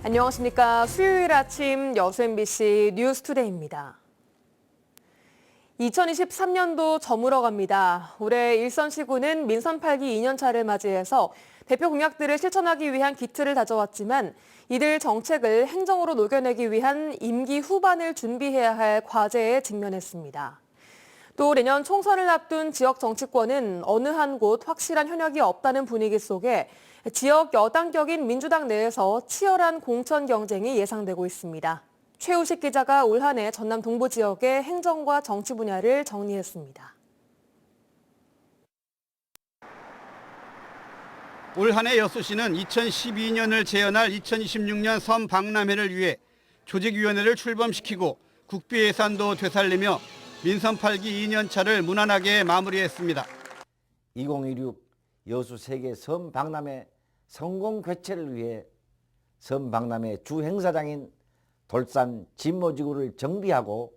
안녕하십니까. 수요일 아침 여수 MBC 뉴스투데이입니다. 2023년도 저물어갑니다. 올해 일선시군은 민선 8기 2년차를 맞이해서 대표 공약들을 실천하기 위한 기틀을 다져왔지만 이들 정책을 행정으로 녹여내기 위한 임기 후반을 준비해야 할 과제에 직면했습니다. 또 내년 총선을 앞둔 지역 정치권은 어느 한 곳 확실한 현역이 없다는 분위기 속에 지역 여당격인 민주당 내에서 치열한 공천 경쟁이 예상되고 있습니다. 최우식 기자가 올 한 해 전남 동부 지역의 행정과 정치 분야를 정리했습니다. 올 한 해 여수시는 2012년을 재현할 2026년 선박람회를 위해 조직위원회를 출범시키고 국비 예산도 되살리며 민선 8기 2년차를 무난하게 마무리했습니다. 2016 여수 세계 선박람회 성공 개최를 위해 선박람회 주 행사장인 돌산 진모지구를 정비하고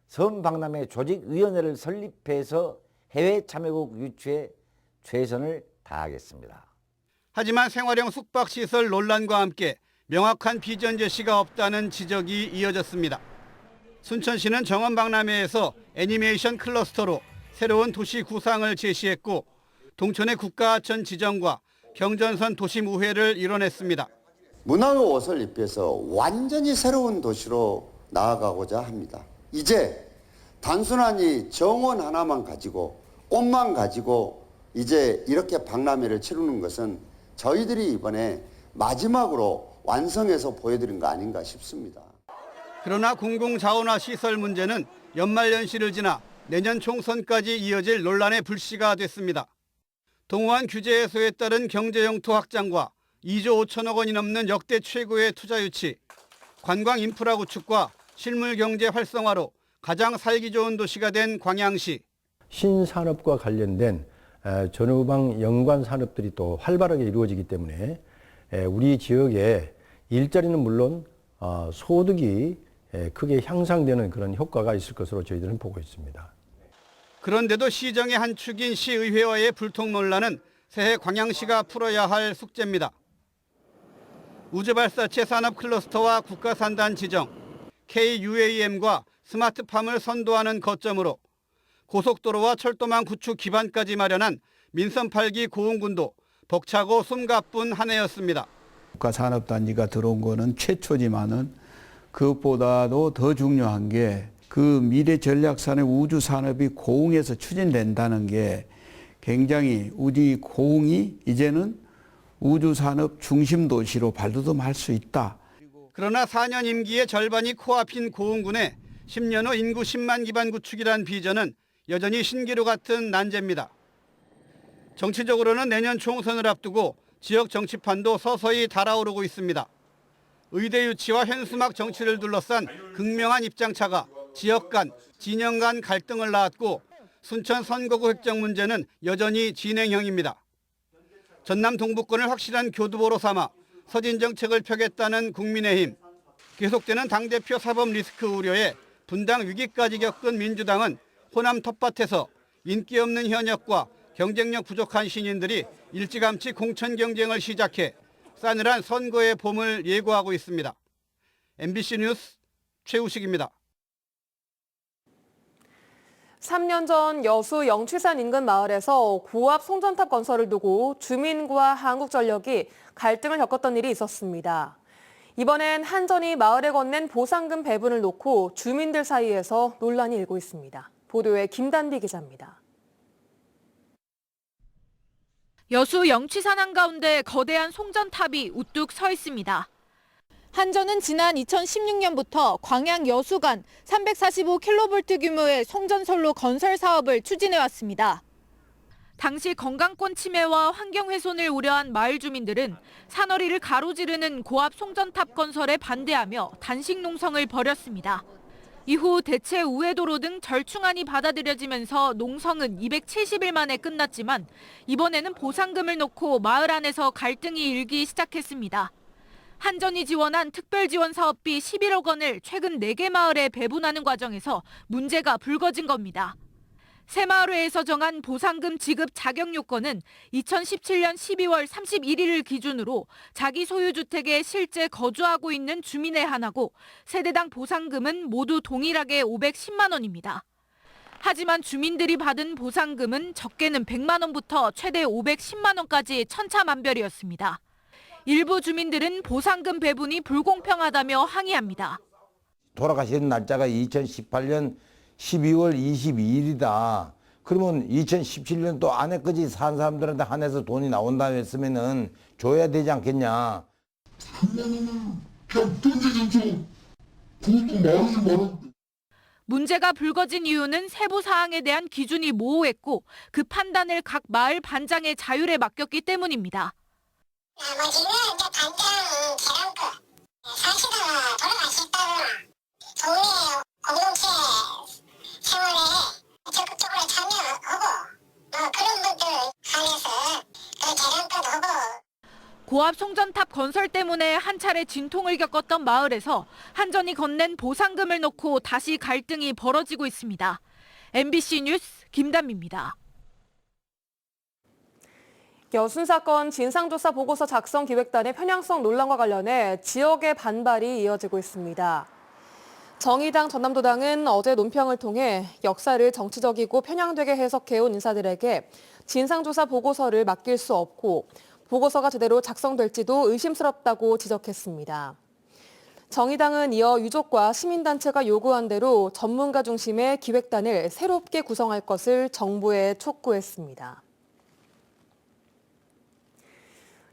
선박람회 조직위원회를 설립해서 해외 참여국 유치에 최선을 다하겠습니다. 하지만 생활형 숙박시설 논란과 함께 명확한 비전 제시가 없다는 지적이 이어졌습니다. 순천시는 정원박람회에서 애니메이션 클러스터로 새로운 도시 구상을 제시했고 동천의 국가하천 지정과 경전선 도심 우회를 이뤄냈습니다. 문화의 옷을 입혀서 완전히 새로운 도시로 나아가고자 합니다. 이제 단순하니 정원 하나만 가지고 꽃만 가지고 이제 이렇게 박람회를 치르는 것은 저희들이 이번에 마지막으로 완성해서 보여드린 거 아닌가 싶습니다. 그러나 공공자원화 시설 문제는 연말연시를 지나 내년 총선까지 이어질 논란의 불씨가 됐습니다. 동호안 규제 해소에 따른 경제영토 확장과 2조 5천억 원이 넘는 역대 최고의 투자 유치, 관광 인프라 구축과 실물 경제 활성화로 가장 살기 좋은 도시가 된 광양시. 신산업과 관련된 전후방 연관 산업들이 또 활발하게 이루어지기 때문에 우리 지역의 일자리는 물론 소득이 크게 향상되는 그런 효과가 있을 것으로 저희들은 보고 있습니다. 그런데도 시정의 한 축인 시의회와의 불통 논란은 새해 광양시가 풀어야 할 숙제입니다. 우주발사체 산업 클러스터와 국가산단 지정, KUAM과 스마트팜을 선도하는 거점으로 고속도로와 철도망 구축 기반까지 마련한 민선 8기 고흥군도 벅차고 숨가쁜 한 해였습니다. 국가산업단지가 들어온 거는 최초지만은 그것보다도 더 중요한 게 그 미래 전략산업 우주산업이 고흥에서 추진된다는 게 굉장히 우리 고흥이 이제는 우주산업 중심 도시로 발돋움할 수 있다. 그러나 4년 임기의 절반이 코앞인 고흥군의 10년 후 인구 10만 기반 구축이란 비전은 여전히 신기루 같은 난제입니다. 정치적으로는 내년 총선을 앞두고 지역 정치판도 서서히 달아오르고 있습니다. 의대 유치와 현수막 정치를 둘러싼 극명한 입장차가 지역 간, 진영 간 갈등을 낳았고 순천 선거구 획정 문제는 여전히 진행형입니다. 전남 동부권을 확실한 교두보로 삼아 서진 정책을 펴겠다는 국민의힘, 계속되는 당대표 사법 리스크 우려에 분당 위기까지 겪은 민주당은 호남 텃밭에서 인기 없는 현역과 경쟁력 부족한 신인들이 일찌감치 공천 경쟁을 시작해 싸늘한 선거의 봄을 예고하고 있습니다. MBC 뉴스 최우식입니다. 3년 전 여수 영취산 인근 마을에서 고압 송전탑 건설을 두고 주민과 한국전력이 갈등을 겪었던 일이 있었습니다. 이번엔 한전이 마을에 건넨 보상금 배분을 놓고 주민들 사이에서 논란이 일고 있습니다. 보도에 김단비 기자입니다. 여수 영취산 한가운데 거대한 송전탑이 우뚝 서 있습니다. 한전은 지난 2016년부터 광양 여수 간 345kV 규모의 송전선로 건설 사업을 추진해왔습니다. 당시 건강권 침해와 환경 훼손을 우려한 마을 주민들은 산허리를 가로지르는 고압 송전탑 건설에 반대하며 단식 농성을 벌였습니다. 이후 대체 우회도로 등 절충안이 받아들여지면서 농성은 270일 만에 끝났지만 이번에는 보상금을 놓고 마을 안에서 갈등이 일기 시작했습니다. 한전이 지원한 특별지원 사업비 11억 원을 최근 4개 마을에 배분하는 과정에서 문제가 불거진 겁니다. 새마을회에서 정한 보상금 지급 자격 요건은 2017년 12월 31일을 기준으로 자기 소유 주택에 실제 거주하고 있는 주민에 한하고 세대당 보상금은 모두 동일하게 510만 원입니다. 하지만 주민들이 받은 보상금은 적게는 100만 원부터 최대 510만 원까지 천차만별이었습니다. 일부 주민들은 보상금 배분이 불공평하다며 항의합니다. 돌아가신 날짜가 2018년 12월 22일이다. 그러면 2017년 또 안에까지 산 사람들한테 한해서 돈이 나온다 했으면은 줘야 되지 않겠냐. 문제가 불거진 이유는 세부 사항에 대한 기준이 모호했고 그 판단을 각 마을 반장의 자율에 맡겼기 때문입니다. 나머지는 이제 반장 계량급 사실은 돌아가셨다거나 동네 공동체 생활에 적극적으로 참여하고 그런 분들 한해서 계량급 하고. 고압 송전탑 건설 때문에 한 차례 진통을 겪었던 마을에서 한전이 건넨 보상금을 놓고 다시 갈등이 벌어지고 있습니다. MBC 뉴스 김단미입니다. 여순 사건 진상조사 보고서 작성 기획단의 편향성 논란과 관련해 지역의 반발이 이어지고 있습니다. 정의당 전남도당은 어제 논평을 통해 역사를 정치적이고 편향되게 해석해온 인사들에게 진상조사 보고서를 맡길 수 없고 보고서가 제대로 작성될지도 의심스럽다고 지적했습니다. 정의당은 이어 유족과 시민단체가 요구한 대로 전문가 중심의 기획단을 새롭게 구성할 것을 정부에 촉구했습니다.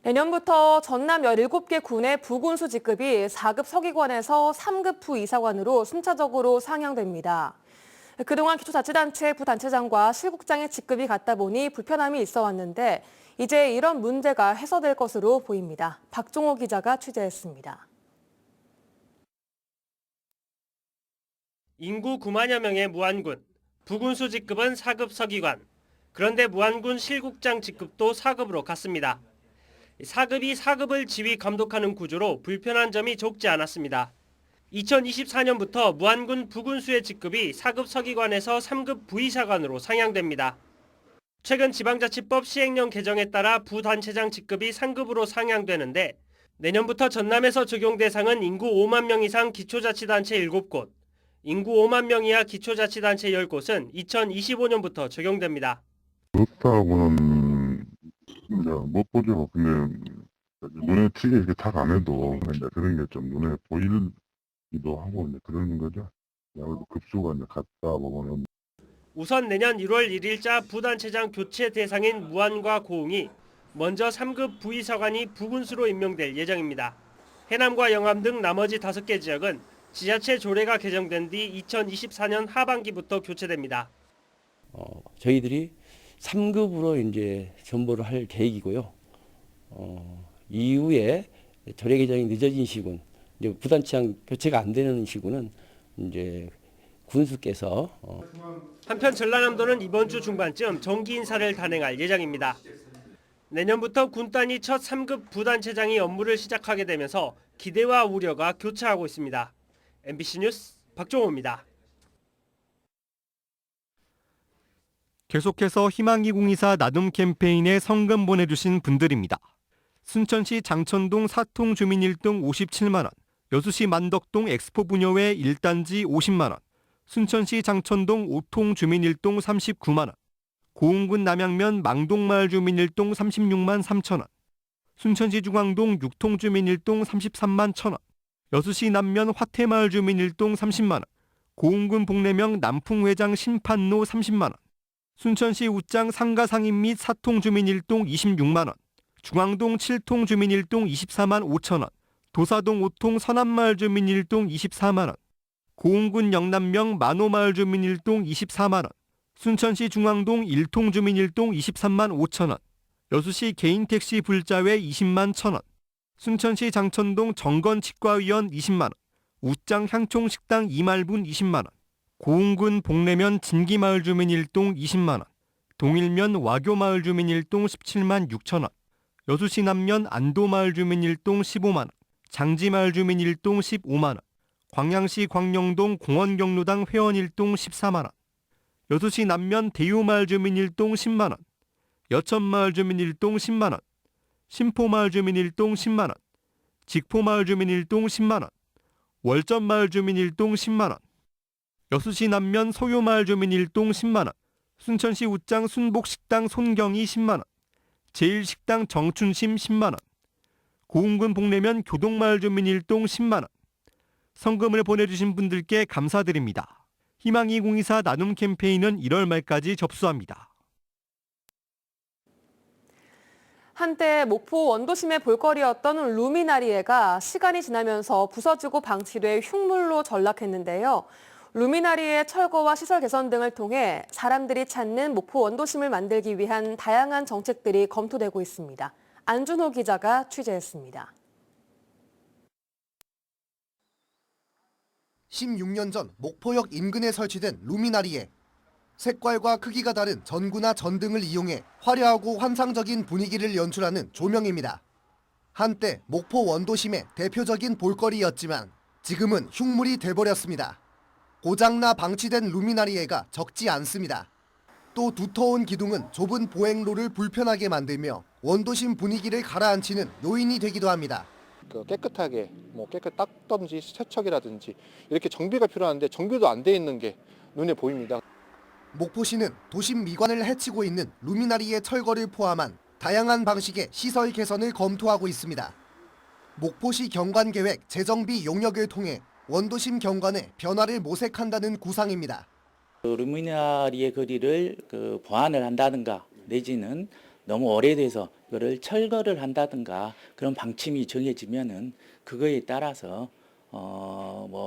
내년부터 전남 17개 군의 부군수 직급이 4급 서기관에서 3급 부이사관으로 순차적으로 상향됩니다. 그동안 기초자치단체 부단체장과 실국장의 직급이 같다 보니 불편함이 있어 왔는데 이제 이런 문제가 해소될 것으로 보입니다. 박종호 기자가 취재했습니다. 인구 9만여 명의 무안군, 부군수 직급은 4급 서기관, 그런데 무안군 실국장 직급도 4급으로 갔습니다. 4급이 4급을 지휘 감독하는 구조로 불편한 점이 적지 않았습니다. 2024년부터 무안군 부군수의 직급이 4급 서기관에서 3급 부이사관으로 상향됩니다. 최근 지방자치법 시행령 개정에 따라 부단체장 직급이 상급으로 상향되는데 내년부터 전남에서 적용 대상은 인구 5만 명 이상 기초자치단체 7곳, 인구 5만 명 이하 기초자치단체 10곳은 2025년부터 적용됩니다. 그렇다고는 못 보죠. 근데 눈에 튀게 이렇게 탁 안 해도 이제 그런 게 좀 눈에 보이기도 하고 이제 그러는 거죠. 아무래도 급수가 이제 갔다 보면. 우선 내년 1월 1일자 부단체장 교체 대상인 무안과 고흥이 먼저 3급 부이사관이 부군수로 임명될 예정입니다. 해남과 영암 등 나머지 5개 지역은 지자체 조례가 개정된 뒤 2024년 하반기부터 교체됩니다. 저희들이 3급으로 이제 전보를 할 계획이고요. 이후에 조례 개정이 늦어진 시군, 이제 부단체장 교체가 안 되는 시군은 이제 군수께서 한편 전라남도는 이번 주 중반쯤 정기 인사를 단행할 예정입니다. 내년부터 군단이 첫 3급 부단체장이 업무를 시작하게 되면서 기대와 우려가 교차하고 있습니다. MBC 뉴스 박종호입니다. 계속해서 희망 2024 나눔 캠페인에 성금 보내주신 분들입니다. 순천시 장천동 사통 주민 1동 57만 원, 여수시 만덕동 엑스포 부녀회 1단지 50만 원, 순천시 장천동 5통 주민 1동 39만 원, 고흥군 남양면 망동마을 주민 1동 36만 3천 원, 순천시 중앙동 6통 주민 1동 33만 1천 원, 여수시 남면 화태마을 주민 1동 30만 원, 고흥군 복내명 남풍회장 신판로 30만 원, 순천시 우장 상가상인 및 사통 주민 1동 26만 원, 중앙동 7통 주민 1동 24만 5천 원, 도사동 5통 서남마을 주민 1동 24만 원, 고흥군 영남명 만호마을 주민 1동 24만 원, 순천시 중앙동 1통 주민 1동 23만 5천 원, 여수시 개인택시 불자회 20만 1천 원, 순천시 장천동 정건치과의원 20만 원, 우장 향총식당 이말분 20만 원, 고흥군 복내면 진기마을 주민 1동 20만 원, 동일면 와교마을 주민 1동 17만 6천 원, 여수시 남면 안도마을 주민 1동 15만 원, 장지마을 주민 1동 15만 원, 광양시 광령동 공원경로당 회원 1동 14만 원, 여수시 남면 대유마을 주민 1동 10만 원, 여천마을 주민 1동 10만 원, 신포마을 주민 1동 10만 원, 직포마을 주민 1동 10만 원, 월전마을 주민 1동 10만 원, 여수시 남면 소요마을 주민 1동 10만 원, 순천시 웃장 순복식당 손경이 10만 원, 제일식당 정춘심 10만 원, 고흥군 복내면 교동마을 주민 1동 10만 원. 성금을 보내주신 분들께 감사드립니다. 희망 2024 나눔 캠페인은 1월 말까지 접수합니다. 한때 목포 원도심의 볼거리였던 루미나리에가 시간이 지나면서 부서지고 방치돼 흉물로 전락했는데요. 루미나리의 철거와 시설 개선 등을 통해 사람들이 찾는 목포 원도심을 만들기 위한 다양한 정책들이 검토되고 있습니다. 안준호 기자가 취재했습니다. 16년 전 목포역 인근에 설치된 루미나리에 색깔과 크기가 다른 전구나 전등을 이용해 화려하고 환상적인 분위기를 연출하는 조명입니다. 한때 목포 원도심의 대표적인 볼거리였지만 지금은 흉물이 돼버렸습니다. 고장나 방치된 루미나리에가 적지 않습니다. 또 두터운 기둥은 좁은 보행로를 불편하게 만들며 원도심 분위기를 가라앉히는 요인이 되기도 합니다. 깨끗하게 깨끗 닦던지 세척이라든지 이렇게 정비가 필요한데 정비도 안 돼 있는 게 눈에 보입니다. 목포시는 도심 미관을 해치고 있는 루미나리의 철거를 포함한 다양한 방식의 시설 개선을 검토하고 있습니다. 목포시 경관계획 재정비 용역을 통해 원도심 경관에 변화를 모색한다는 구상입니다. 루미나리의 거리를 보완을 한다든가 내지는 너무 오래돼서 그거를 철거를 한다든가 그런 방침이 정해지면은 그거에 따라서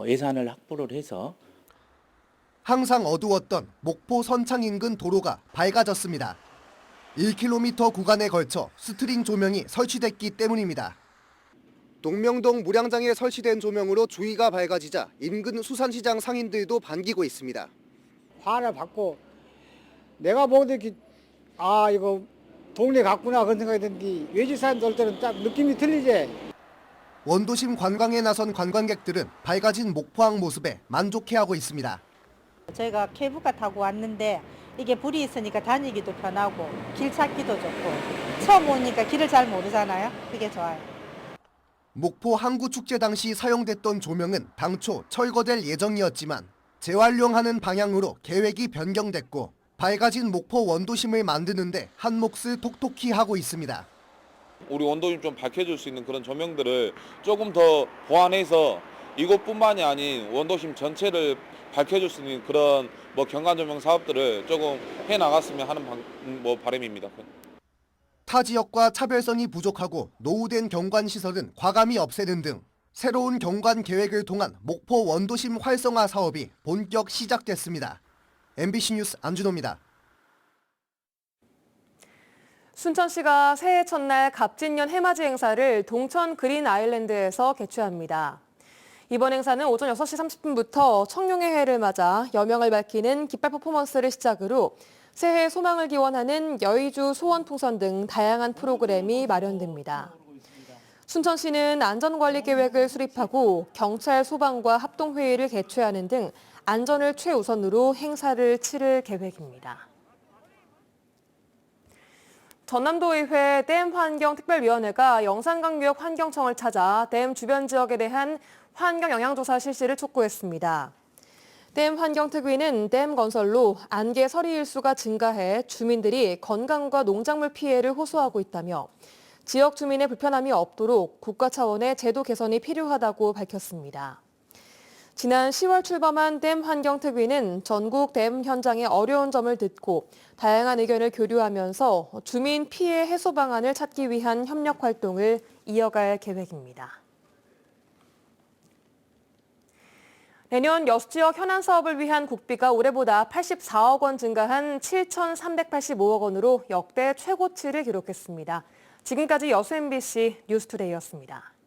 예산을 확보를 해서 항상 어두웠던 목포 선창 인근 도로가 밝아졌습니다. 1km 구간에 걸쳐 스트링 조명이 설치됐기 때문입니다. 동명동 무량장에 설치된 조명으로 주위가 밝아지자 인근 수산시장 상인들도 반기고 있습니다. 화를 받고 내가 보기에 이거 동네 같구나 그런 생각이 드는데 외지사람들 올 때는 딱 느낌이 틀리지. 원도심 관광에 나선 관광객들은 밝아진 목포항 모습에 만족해하고 있습니다. 저희가 케이블카 타고 왔는데 이게 불이 있으니까 다니기도 편하고 길 찾기도 좋고 처음 오니까 길을 잘 모르잖아요. 그게 좋아요. 목포 항구축제 당시 사용됐던 조명은 당초 철거될 예정이었지만 재활용하는 방향으로 계획이 변경됐고 밝아진 목포 원도심을 만드는데 한 몫을 톡톡히 하고 있습니다. 우리 원도심 좀 밝혀줄 수 있는 그런 조명들을 조금 더 보완해서 이곳뿐만이 아닌 원도심 전체를 밝혀줄 수 있는 그런 경관 조명 사업들을 조금 해나갔으면 하는 바람입니다. 타 지역과 차별성이 부족하고 노후된 경관 시설은 과감히 없애는 등 새로운 경관 계획을 통한 목포 원도심 활성화 사업이 본격 시작됐습니다. MBC 뉴스 안준호입니다. 순천시가 새해 첫날 갑진년 해맞이 행사를 동천 그린 아일랜드에서 개최합니다. 이번 행사는 오전 6시 30분부터 청룡의 해를 맞아 여명을 밝히는 깃발 퍼포먼스를 시작으로 새해 소망을 기원하는 여의주 소원풍선 등 다양한 프로그램이 마련됩니다. 순천시는 안전관리 계획을 수립하고 경찰, 소방과 합동회의를 개최하는 등 안전을 최우선으로 행사를 치를 계획입니다. 전남도의회 댐환경특별위원회가 영산강유역 환경청을 찾아 댐 주변 지역에 대한 환경 영향조사 실시를 촉구했습니다. 댐 환경특위는 댐 건설로 안개 서리 일수가 증가해 주민들이 건강과 농작물 피해를 호소하고 있다며 지역 주민의 불편함이 없도록 국가 차원의 제도 개선이 필요하다고 밝혔습니다. 지난 10월 출범한 댐 환경특위는 전국 댐 현장의 어려운 점을 듣고 다양한 의견을 교류하면서 주민 피해 해소 방안을 찾기 위한 협력 활동을 이어갈 계획입니다. 내년 여수 지역 현안 사업을 위한 국비가 올해보다 84억 원 증가한 7,385억 원으로 역대 최고치를 기록했습니다. 지금까지 여수 MBC 뉴스투데이였습니다.